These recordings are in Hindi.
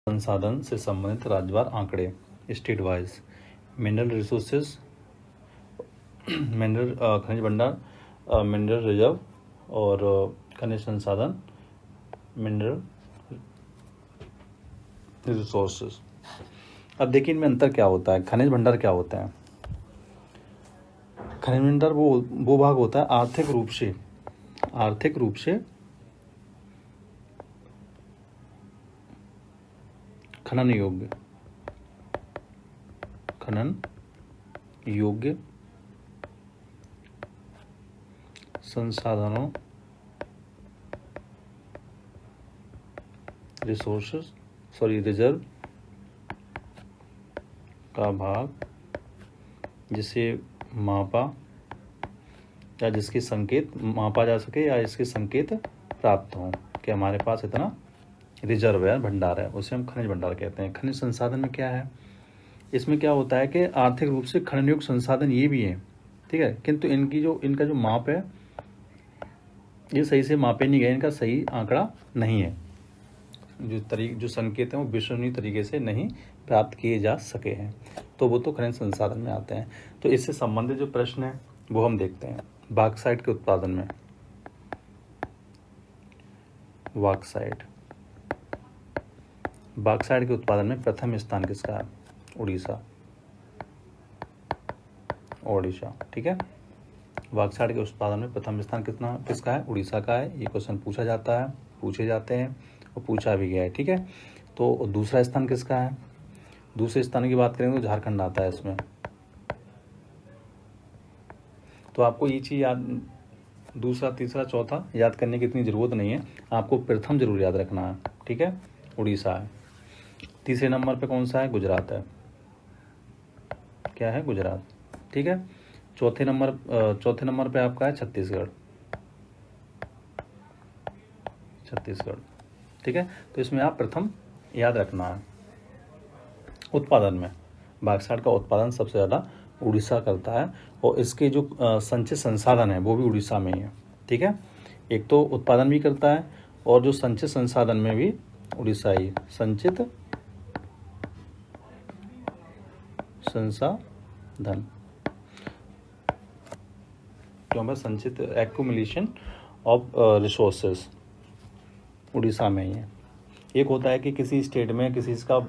संसाधन से संबंधित राज्यवार आंकड़े state wise. Mineral resources, mineral खनिज भंडार, मिनरल रिजर्व और खनिज संसाधन, मिनरल रिसोर्सेज। अब देखिए इनमें अंतर क्या होता है। खनिज भंडार क्या होता है? खनिज भंडार वो भाग होता है आर्थिक रूप से खनन योग्य संसाधनों रिजर्व का भाग, जिसे मापा या जिसके संकेत मापा जा सके या इसके संकेत प्राप्त हों कि हमारे पास इतना रिजर्व है, भंडार है, उसे हम खनिज भंडार कहते हैं। खनिज संसाधन में क्या है? इसमें क्या होता है कि आर्थिक रूप से खनन योग्य संसाधन ये भी हैं, ठीक है, किंतु इनका जो माप है ये सही से मापे नहीं गए, इनका सही आंकड़ा नहीं है, जो संकेत हैं वो विश्वसनीय तरीके से नहीं प्राप्त किए जा सके हैं, तो वो तो खनिज संसाधन में आते हैं। तो इससे संबंधित जो प्रश्न है वो हम देखते हैं। बॉक्साइट के उत्पादन में, बॉक्साइट के उत्पादन में प्रथम स्थान किसका है? उड़ीसा, ठीक है। बॉक्साइट के उत्पादन में प्रथम स्थान किसका है? उड़ीसा का है। ये क्वेश्चन पूछे जाते हैं और पूछा भी गया है, ठीक है। तो दूसरा स्थान किसका है? दूसरे स्थान की बात करेंगे तो झारखंड आता है इसमें। तो आपको ये चीज़ याद, दूसरा तीसरा चौथा याद करने की इतनी ज़रूरत नहीं है, आपको प्रथम जरूर याद रखना है, ठीक है। उड़ीसा है। तीसरे नंबर पे कौन सा है? गुजरात है। क्या है? गुजरात, ठीक है। चौथे नंबर पे आपका है छत्तीसगढ़, ठीक है। तो इसमें आप प्रथम याद रखना है। उत्पादन में बॉक्साइट का उत्पादन सबसे ज़्यादा उड़ीसा करता है और इसके जो संचित संसाधन है वो भी उड़ीसा में ही है, ठीक है। एक तो उत्पादन भी करता है और जो संचित संसाधन में भी उड़ीसा ही। संचित संसाधन क्यों? संचित एक्यूमुलेशन ऑफ रिसोर्सेज उड़ीसा में ही है। एक होता है कि किसी स्टेट में किसी का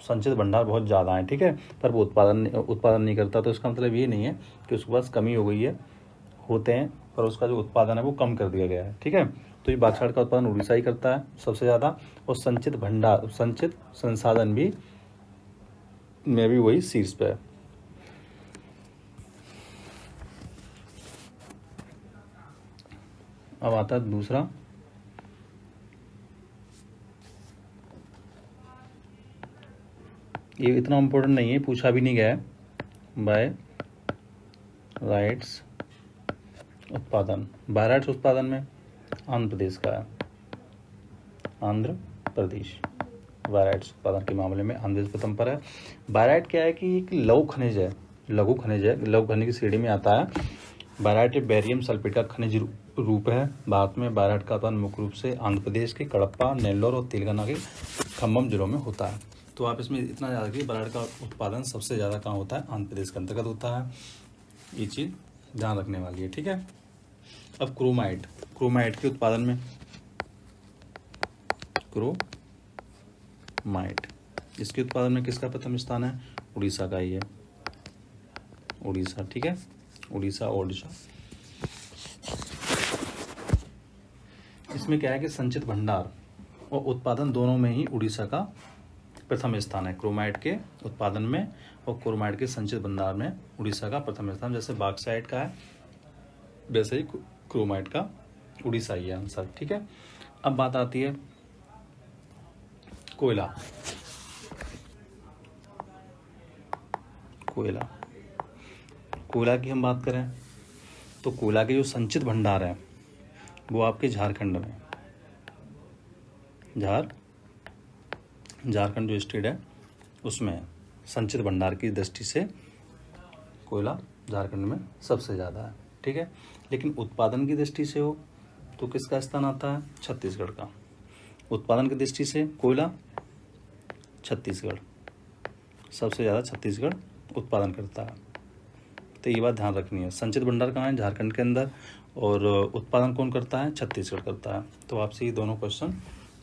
संचित भंडार बहुत ज़्यादा है, ठीक है, पर वो उत्पादन नहीं करता, तो इसका मतलब ये नहीं है कि उसके पास कमी हो गई है, होते हैं पर उसका जो उत्पादन है वो कम कर दिया गया है, ठीक है। तो ये बॉक्साइट का उत्पादन उड़ीसा ही करता है सबसे ज़्यादा, और संचित संसाधन भी में भी वही शीर्ष पे है। अब आता है दूसरा, ये इतना इम्पोर्टेंट नहीं है, पूछा भी नहीं गया है। बाय राइट्स उत्पादन में आंध्र प्रदेश का है। आंध्र प्रदेश बायराइट्स उत्पादन के मामले में आंध्र प्रदेश प्रथम पर है। बायराइट क्या है कि एक लघु खनिज है, लघु खनिज की श्रेणी में आता है। बायराइट बेरियम सल्फेट का खनिज रूप है। भारत में बायराइट का उत्पादन मुख्य रूप से आंध्र प्रदेश के कडप्पा, नेल्लोर और तेलंगाना के खम्बम जिलों में होता है। तो आप इसमें इतना याद रखिए, बायराइट का उत्पादन सबसे ज़्यादा कहाँ होता है? आंध्र प्रदेश के अंतर्गत होता है। ये चीज़ ध्यान रखने वाली है, ठीक है। अब क्रोमाइट के उत्पादन में, क्रोमाइट इसके उत्पादन में किसका प्रथम स्थान है? उड़ीसा का ही है। उड़ीसा, ठीक है, उड़ीसा। इसमें क्या है कि संचित भंडार और उत्पादन दोनों में ही उड़ीसा का प्रथम स्थान है। क्रोमाइट के उत्पादन में और क्रोमाइट के संचित भंडार में उड़ीसा का प्रथम स्थान। जैसे बॉक्साइट का है वैसे ही क्रोमाइट का उड़ीसा ही है आंसर, ठीक है। अब बात आती है कोयला की हम बात करें तो कोयला के जो संचित भंडार है वो आपके झारखंड में, झारखंड जो स्टेट है उसमें संचित भंडार की दृष्टि से कोयला झारखंड में सबसे ज़्यादा है, ठीक है। लेकिन उत्पादन की दृष्टि से हो तो किसका स्थान आता है? छत्तीसगढ़ का। उत्पादन की दृष्टि से कोयला छत्तीसगढ़, सबसे ज़्यादा छत्तीसगढ़ उत्पादन करता है। तो ये बात ध्यान रखनी है। संचित भंडार कहाँ है? झारखंड के अंदर। और उत्पादन कौन करता है? छत्तीसगढ़ करता है। तो आपसे ये दोनों क्वेश्चन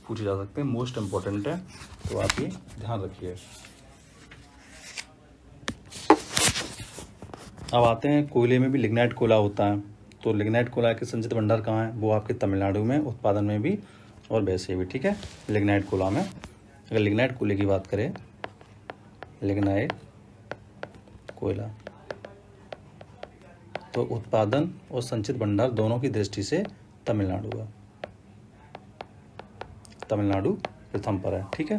पूछे जा सकते हैं, मोस्ट इम्पोर्टेंट है, तो आप ये ध्यान रखिए। अब आते हैं कोयले में भी लिग्नाइट कोयला होता है। तो लिग्नाइट कोयला के संचित भंडार कहाँ है? वो आपके तमिलनाडु में, उत्पादन में भी और वैसे भी, ठीक है। लिग्नाइट कोयला में, अगर लिग्नाइट कोयले की बात करें, लिग्नाइट कोयला, तो उत्पादन और संचित भंडार दोनों की दृष्टि से तमिलनाडु है, तमिलनाडु प्रथम पर है, ठीक है।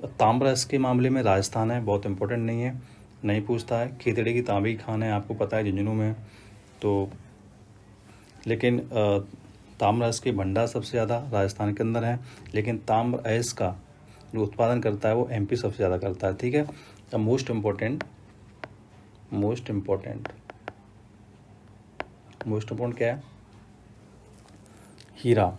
ताम्ररस के मामले में राजस्थान है, बहुत इंपॉर्टेंट नहीं है, नहीं पूछता है। खेतड़े की तांबे की खान है, आपको पता है, झुंझुनू में। तो लेकिन ताम्ररस के भंडार सबसे ज़्यादा राजस्थान के अंदर है, लेकिन ताम्ररस का जो उत्पादन करता है वो एमपी सबसे ज़्यादा करता है, ठीक है। अब मोस्ट इम्पोर्टेंट क्या है? हीरा।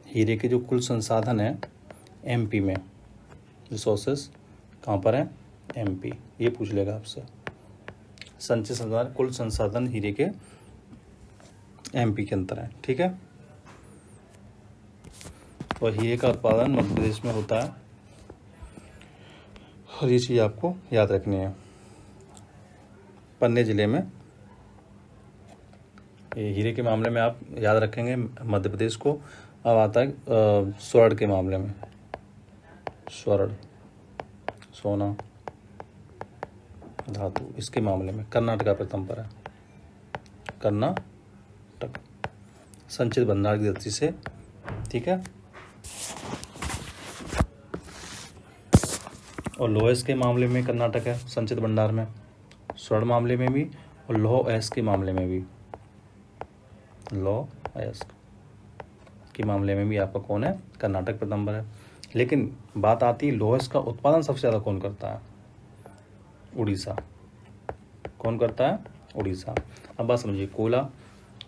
हीरे के जो कुल संसाधन है एमपी में, रिसोर्सेस कहाँ पर है? एमपी। ये पूछ लेगा आपसे। संचित संसाधन, कुल संसाधन हीरे के एमपी के अंदर है, ठीक है। और हीरे का उत्पादन मध्य प्रदेश में होता है, और ये चीज़ आपको याद रखनी है। पन्ने जिले में, हीरे के मामले में आप याद रखेंगे मध्य प्रदेश को। अब आता है स्वर्ण के मामले में, स्वर्ण, सोना, धातु, इसके मामले में कर्नाटक प्रथम पर है, कर्नाटक, संचित भंडार की दृष्टि से, ठीक है। और लोहेस के मामले में कर्नाटक है संचित भंडार में, स्वर्ण मामले में भी, और लौह अयस्क के मामले में भी, लौह अयस्क के मामले में भी आपका कौन है? कर्नाटक प्रथम पर है। लेकिन बात आती है लौह अयस्क का उत्पादन सबसे ज़्यादा कौन करता है? उड़ीसा। कौन करता है? उड़ीसा। अब बात समझिए, कोयला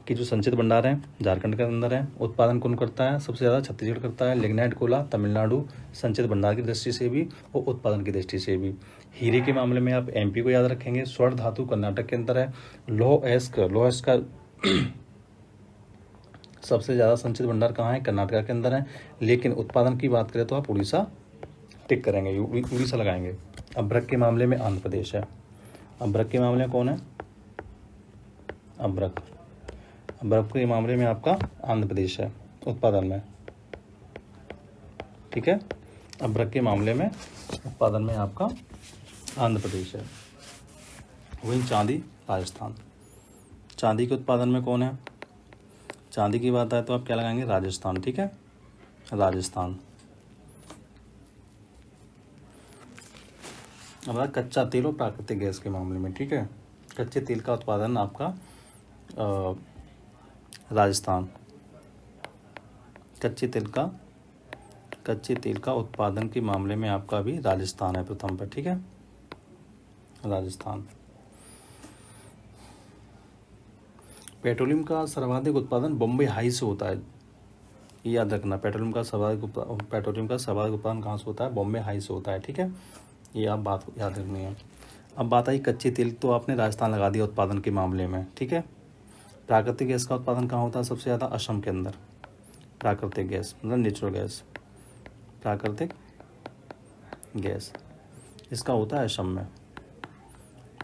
की जो संचित भंडार है झारखंड के अंदर है, उत्पादन कौन करता है? सबसे ज़्यादा छत्तीसगढ़ करता है। लिग्नाइट कोयला तमिलनाडु, संचित भंडार की दृष्टि से भी और उत्पादन की दृष्टि से भी। हीरे के मामले में आप एमपी को याद रखेंगे। स्वर्ण धातु कर्नाटक के अंदर है। लौह अयस्क का सबसे ज़्यादा संचित भंडार कहाँ है? कर्नाटक के अंदर है। लेकिन उत्पादन की बात करें तो आप उड़ीसा टिक करेंगे, उड़ीसा लगाएंगे। अभ्रक के मामले में आंध्र प्रदेश है। अभ्रक के मामले में कौन है? अभ्रक के मामले में आपका आंध्र प्रदेश है उत्पादन में, ठीक है। अभ्रक के मामले में उत्पादन में आपका आंध्र प्रदेश है। वहीं चांदी, राजस्थान। चांदी के उत्पादन में कौन है? चांदी की बात आए तो आप क्या लगाएंगे? राजस्थान, ठीक है, राजस्थान। अब कच्चा तेल और प्राकृतिक गैस के मामले में, ठीक है। कच्चे तेल का उत्पादन आपका राजस्थान, कच्चे तेल का उत्पादन के मामले में आपका भी राजस्थान है प्रथम पर, ठीक है, राजस्थान। पेट्रोलियम का सर्वाधिक उत्पादन बॉम्बे हाई से होता है, ये याद रखना। पेट्रोलियम का सर्वाधिक उत्पादन कहाँ से होता है? बॉम्बे हाई से होता है, ठीक है, ये आप बात याद रखनी है। अब बात आई कच्चे तेल, तो आपने राजस्थान लगा दिया उत्पादन के मामले में, ठीक है। प्राकृतिक गैस का उत्पादन कहाँ होता है सबसे ज़्यादा? असम के अंदर। प्राकृतिक गैस मतलब नेचुरल गैस, प्राकृतिक गैस इसका होता है असम में।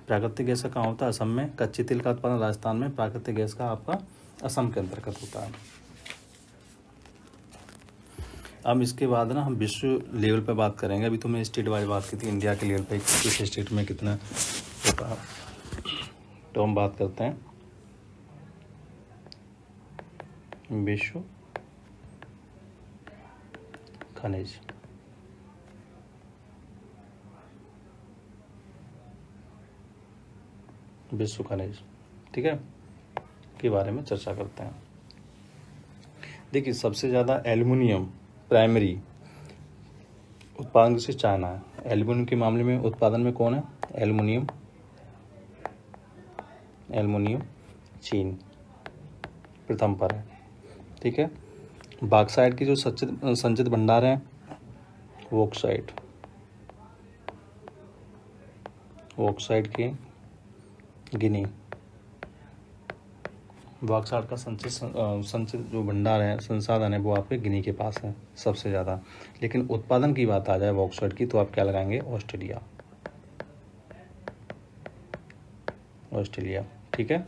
प्राकृतिक गैस का कहाँ होता है? असम में। कच्चे तेल का उत्पादन राजस्थान में, प्राकृतिक गैस का आपका असम के अंतर्गत होता है। अब इसके बाद ना हम विश्व लेवल पे बात करेंगे। अभी तो मैं स्टेट वाइज बात की थी, इंडिया के लेवल पे किस स्टेट में कितना होता है, तो हम बात करते हैं विश्व खनिज। विश्व खनिज, ठीक है, के बारे में चर्चा करते हैं। देखिए सबसे ज़्यादा एल्युमिनियम प्राइमरी उत्पादन से चाइना है। एल्युमिनियम के मामले में उत्पादन में कौन है? एल्युमिनियम चीन प्रथम पर है, ठीक है। बॉक्साइट की जो संचित भंडार है बॉक्साइट की गिनी। बॉक्साइट का संचित जो भंडार है, संसाधन है, वो आपके गिनी के पास है सबसे ज़्यादा। लेकिन उत्पादन की बात आ जाए बॉक्साइट की तो आप क्या लगाएंगे? ऑस्ट्रेलिया। ठीक है।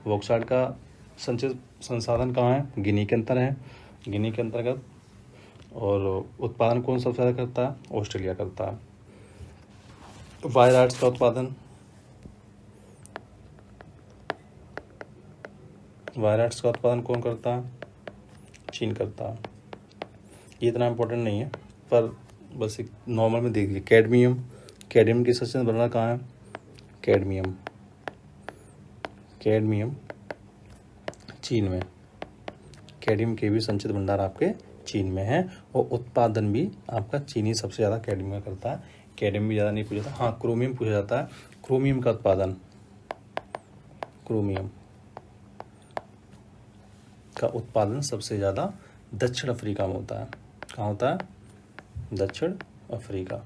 बॉक्साइट का संचित संसाधन कहाँ है? गिनी के अंतर है, गिनी के अंतर्गत। और उत्पादन कौन सबसे ज़्यादा करता है? ऑस्ट्रेलिया करता है। वायराइट्स का उत्पादन, वायराइट्स का उत्पादन कौन करता है? चीन करता है। ये इतना इम्पोर्टेंट नहीं है, पर बस एक नॉर्मल में देख लीजिए। कैडमियम, कैडमियम की सबसे भंडार कहाँ है? कैडमियम चीन में। कैडमियम के भी संचित भंडार आपके चीन में है, और उत्पादन भी आपका चीनी सबसे ज़्यादा कैडमियम करता है। कैडमियम भी ज़्यादा नहीं पूछा जाता। हाँ, क्रोमियम पूछा जाता है। क्रोमियम का उत्पादन सबसे ज़्यादा दक्षिण अफ्रीका में होता है। कहाँ होता है? दक्षिण अफ्रीका,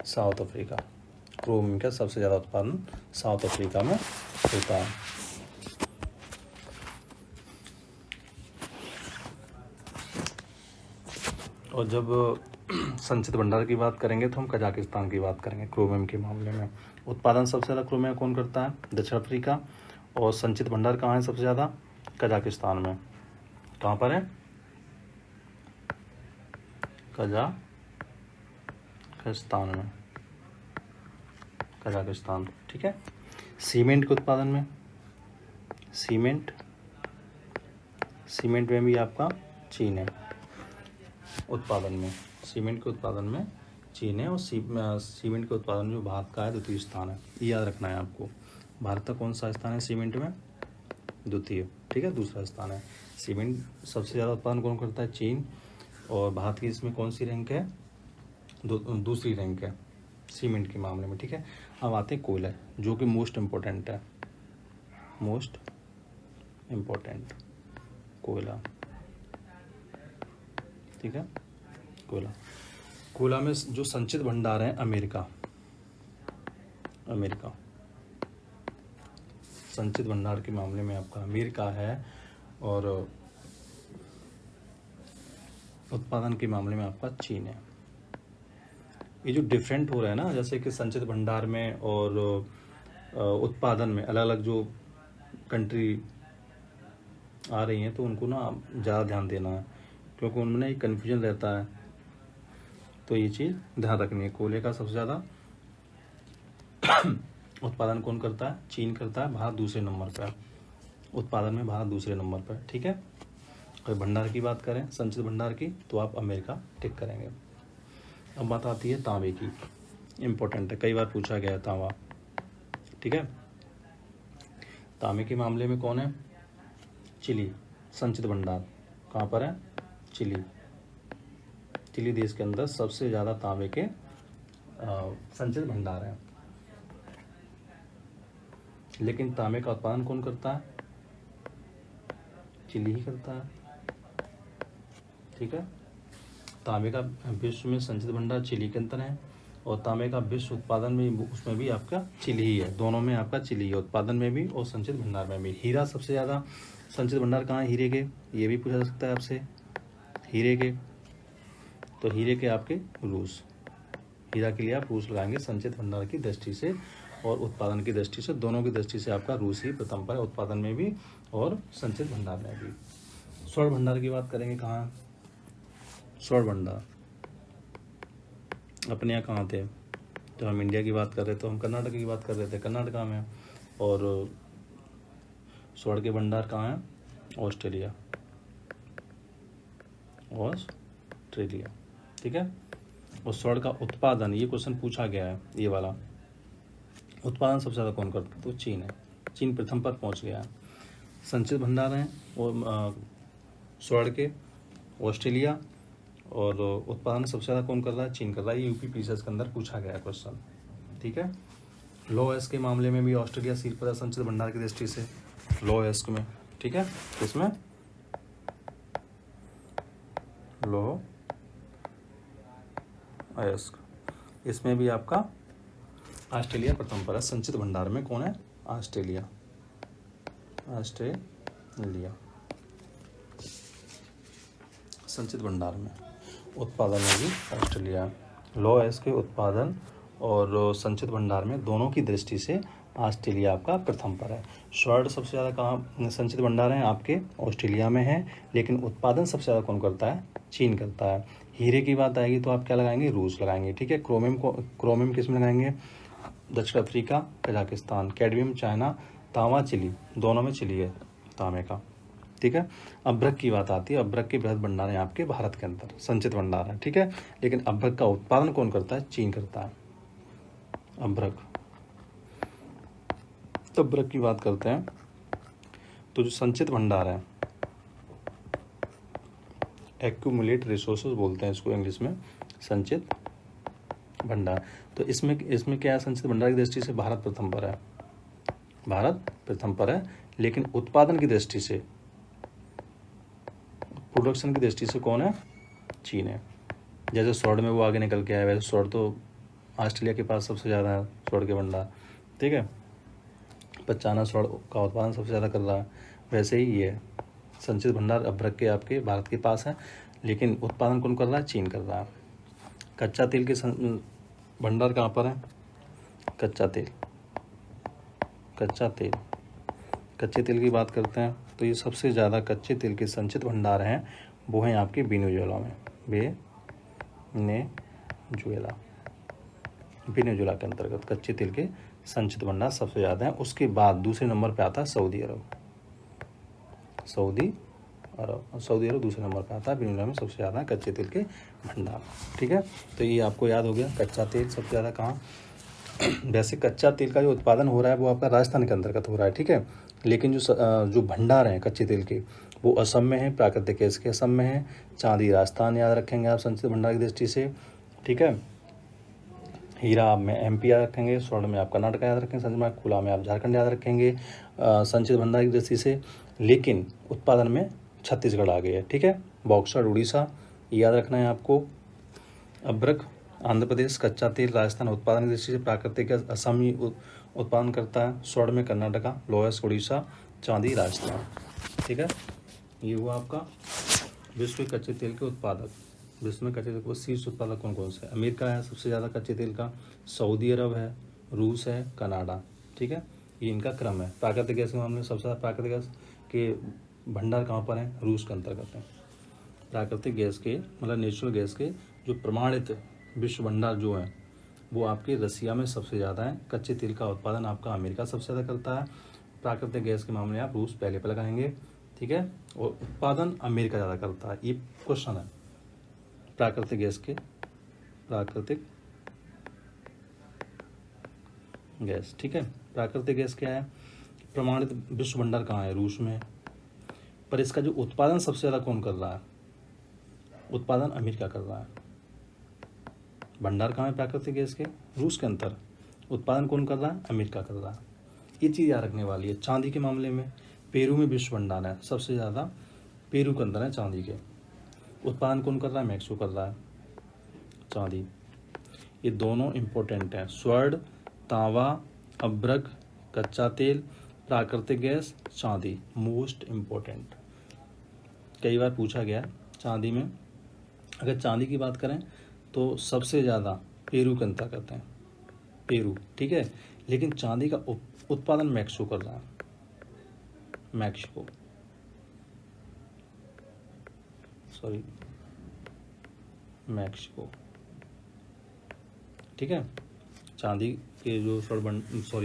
साउथ अफ्रीका। क्रोमियम का सबसे ज़्यादा उत्पादन साउथ अफ्रीका में होता है। और जब संचित भंडार की बात करेंगे तो हम कजाकिस्तान की बात करेंगे। क्रोमियम के मामले में उत्पादन सबसे ज़्यादा क्रोमियम कौन करता है? दक्षिण अफ्रीका। और संचित भंडार कहाँ है सबसे ज़्यादा? कजाकिस्तान में। कहाँ पर है? कजाकिस्तान। ठीक है। सीमेंट के उत्पादन में, सीमेंट में भी आपका चीन है। उत्पादन में, सीमेंट के उत्पादन में चीन है। और सीमेंट के उत्पादन में जो भारत का है द्वितीय स्थान है। ये याद रखना है आपको। भारत का कौन सा स्थान है सीमेंट में? द्वितीय। ठीक है, दूसरा स्थान है। सीमेंट सबसे ज़्यादा उत्पादन कौन करता है? चीन। और भारत की इसमें कौन सी रैंक है? दूसरी रैंक है सीमेंट के मामले में। ठीक है। अब आते हैं कोयला, जो कि मोस्ट इम्पोर्टेंट है। कोयला। ठीक है। कोयला में जो संचित भंडार है अमेरिका संचित भंडार के मामले में आपका अमेरिका है। और उत्पादन के मामले में आपका चीन है। ये जो डिफरेंट हो रहा है ना, जैसे कि संचित भंडार में और उत्पादन में अलग अलग जो कंट्री आ रही हैं, तो उनको ना ज़्यादा ध्यान देना है, क्योंकि उनमें एक कन्फ्यूजन रहता है। तो ये चीज़ ध्यान रखनी है। कोयले का सबसे ज़्यादा उत्पादन कौन करता है? चीन करता है। भारत दूसरे नंबर पर, उत्पादन में भारत दूसरे नंबर पर। ठीक है। अगर भंडार की बात करें, संचित भंडार की, तो आप अमेरिका टिक करेंगे। अब बात आती है तांबे की। इम्पोर्टेंट है, कई बार पूछा गया है तांबा। ठीक है। तांबे के मामले में कौन है? चिली। संचित भंडार कहाँ पर है? चिली देश के अंदर सबसे ज़्यादा तांबे के संचित भंडार हैं। लेकिन तांबे का उत्पादन कौन करता है? चिली ही करता है। ठीक है। तांबे का विश्व में संचित भंडार चिली के अंदर है, और तांबे का विश्व उत्पादन में, उसमें भी आपका चिली ही है। दोनों में आपका चिली है, उत्पादन में भी और संचित भंडार में भी। हीरा सबसे ज़्यादा संचित भंडार कहाँ है? हीरे के। ये भी पूछा जा सकता है आपसे, हीरे के। तो हीरे के आपके रूस। हीरा के लिए आप रूस लगाएंगे संचित भंडार की दृष्टि से और उत्पादन की दृष्टि से। दोनों की दृष्टि से आपका रूस ही प्रथम पर है, उत्पादन में भी और संचित भंडार में भी। स्वर्ण भंडार की बात करेंगे। कहाँ? स्वर्ण भंडार अपने यहाँ कहाँ थे? तो हम इंडिया की बात कर रहे थे, तो हम कर्नाटक की बात कर रहे थे, कर्नाटक में। और स्वर्ण के भंडार कहाँ है? ऑस्ट्रेलिया। ठीक है। और स्वर्ण का उत्पादन, ये क्वेश्चन पूछा गया है, ये वाला। उत्पादन सबसे ज़्यादा कौन करता है? तो चीन है। चीन प्रथम पर पहुंच गया है। संचित भंडार हैं और स्वर्ण के ऑस्ट्रेलिया, और उत्पादन सबसे ज़्यादा कौन कर रहा है? चीन कर रहा है। ये यूपी पीसीएस के अंदर पूछा गया क्वेश्चन। ठीक है। लो एस के मामले में भी ऑस्ट्रेलिया शीर्ष पर है संचित भंडार की दृष्टि से, लो एस में। ठीक है। इसमें लौह अयस्क, इसमें भी आपका ऑस्ट्रेलिया प्रथम पर है। संचित भंडार में कौन है? ऑस्ट्रेलिया। संचित भंडार में उत्पादन में भी ऑस्ट्रेलिया। लौह अयस्क के उत्पादन और संचित भंडार में दोनों की दृष्टि से ऑस्ट्रेलिया आपका प्रथम पर है। स्वर्ण सबसे ज़्यादा कहाँ संचित भंडार हैं? आपके ऑस्ट्रेलिया में है, लेकिन उत्पादन सबसे ज़्यादा कौन करता है? चीन करता है। हीरे की बात आएगी तो आप क्या लगाएंगे? रूस लगाएंगे, ठीक है। क्रोमियम किस में लगाएंगे? दक्षिण अफ्रीका, कजाकिस्तान। कैडमियम चाइना, तांबा चिली, दोनों में चिली है तांबे का, ठीक है। अभ्रक की बात आती है, अभ्रक के बृहद भंडार है आपके भारत के अंदर, संचित भंडार है, ठीक है। लेकिन अभ्रक का उत्पादन कौन करता है? चीन करता है। अभ्रक की बात करते हैं तो जो संचित भंडार है, एक्यूमुलेट रिसोर्सेज बोलते हैं इसको इंग्लिश में, संचित भंडार। तो इसमें क्या है? संचित भंडार की दृष्टि से भारत प्रथम पर है, लेकिन उत्पादन की दृष्टि से, प्रोडक्शन की दृष्टि से कौन है? चीन है। जैसे स्वर्ण में वो आगे निकल के आया, वैसे स्वर्ण तो ऑस्ट्रेलिया के पास सबसे ज़्यादा है, स्वर्ण के भंडार, ठीक है। 95 स्वर्ण का उत्पादन सबसे ज़्यादा कर रहा है, वैसे ही ये संचित भंडार अभ्रक के आपके भारत के पास है, लेकिन उत्पादन कौन कर रहा है? चीन कर रहा है। कच्चा तेल के भंडार कहाँ पर है? कच्चा कच्चे तेल की बात करते हैं तो ये सबसे ज़्यादा कच्चे तेल के संचित भंडार हैं वो हैं आपके वेनेजुएला में, वेनेजुएला के अंतर्गत कच्चे तेल के संचित भंडार सबसे ज़्यादा हैं। उसके बाद दूसरे नंबर पे आता है सऊदी अरब दूसरे नंबर पे आता है। वेनेजुएला में सबसे ज़्यादा है कच्चे तेल के भंडार, ठीक है। तो ये आपको याद हो गया, कच्चा तेल सबसे ज़्यादा कहाँ। वैसे कच्चा तेल का जो उत्पादन हो रहा है वो आपका राजस्थान के अंतर्गत हो रहा है, ठीक है। लेकिन जो भंडार हैं कच्चे तेल के वो असम में है, प्राकृतिक गैस के असम में है। चांदी राजस्थान याद रखेंगे आप संचित भंडार की दृष्टि से, ठीक है। हीरा में एमपी याद रखेंगे, स्वर्ण में आप कर्नाटक याद रखेंगे, संचित भंडार खुला में आप झारखंड याद रखेंगे संचित भंडार की दृष्टि से। लेकिन उत्पादन में छत्तीसगढ़ आ गया है, ठीक है। बॉक्सर उड़ीसा याद रखना है आपको। अभ्रक आंध्र प्रदेश, कच्चा तेल राजस्थान उत्पादन की दृष्टि से, प्राकृतिक गैस असम ही उत्पादन करता है। स्वर्ण में कर्नाटका, लौह अयस्क उड़ीसा, चांदी राजस्थान, ठीक है। ये हुआ आपका विश्व के कच्चे तेल के उत्पादक। विश्व में कच्चे तेल के शीर्ष उत्पादक कौन कौन से? अमेरिका है सबसे ज़्यादा कच्चे तेल का, सऊदी अरब है, रूस है, कनाडा, ठीक है। ये इनका क्रम है। प्राकृतिक गैस के मामले में सबसे ज़्यादा प्राकृतिक गैस के भंडार कहाँ पर हैं? रूस के अंतर्गत है। प्राकृतिक गैस के मतलब नेचुरल गैस के जो प्रमाणित विश्व भंडार जो है वो आपके रसिया में सबसे ज़्यादा है। कच्चे तेल का उत्पादन आपका अमेरिका सबसे ज़्यादा करता है। प्राकृतिक गैस के मामले में आप रूस पहले पे लगाएंगे, ठीक है। और उत्पादन अमेरिका ज़्यादा करता है। ये क्वेश्चन है प्राकृतिक गैस, ठीक है। प्राकृतिक गैस क्या है? प्रमाणित विश्व भंडार कहाँ है? रूस में। पर इसका जो उत्पादन सबसे ज़्यादा कौन कर रहा है? उत्पादन अमेरिका कर रहा है। भंडार कहाँ है प्राकृतिक गैस के? रूस के अंदर। उत्पादन कौन कर रहा है? अमेरिका कर रहा है। ये चीज़ याद रखने वाली है। चांदी के मामले में पेरू में विश्व भंडार है, सबसे ज़्यादा पेरू के अंदर है चांदी के। उत्पादन कौन कर रहा है? मैक्सिको कर रहा है चांदी। ये दोनों इम्पोर्टेंट हैं। स्वर्ण, तांबा, अभ्रक, कच्चा तेल, प्राकृतिक गैस, चांदी मोस्ट इम्पोर्टेंट। कई बार पूछा गया चांदी में, अगर चांदी की बात करें तो सबसे ज़्यादा पेरू के अंतर्गत है, पेरू, ठीक है। लेकिन चांदी का उत्पादन मैक्सिको कर रहा है, मैक्सिको, ठीक है। चांदी के जो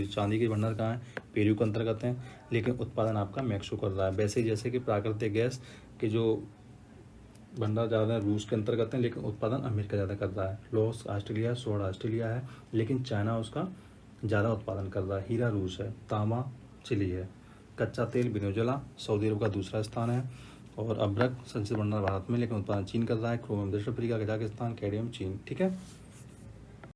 चांदी के भंडार कहाँ है? पेरू के अंतर्गत हैं, लेकिन उत्पादन आपका मैक्सिको कर रहा है। वैसे जैसे कि प्राकृतिक गैस के जो भंडार ज़्यादा है रूस के अंतर्गत हैं, लेकिन उत्पादन अमेरिका ज़्यादा कर रहा है। लॉस ऑस्ट्रेलिया, स्वर्ण ऑस्ट्रेलिया है, लेकिन चाइना उसका ज़्यादा उत्पादन कर रहा है। हीरा रूस है, तांबा चिली है, कच्चा तेल वेनेजुएला, सऊदी अरब का दूसरा स्थान है, और अभ्रक संचित भंडार भारत में, लेकिन उत्पादन चीन कर रहा है। क्रोमियम दक्षिण अफ्रीका, कजाकिस्तान, कैडमियम चीन, ठीक है।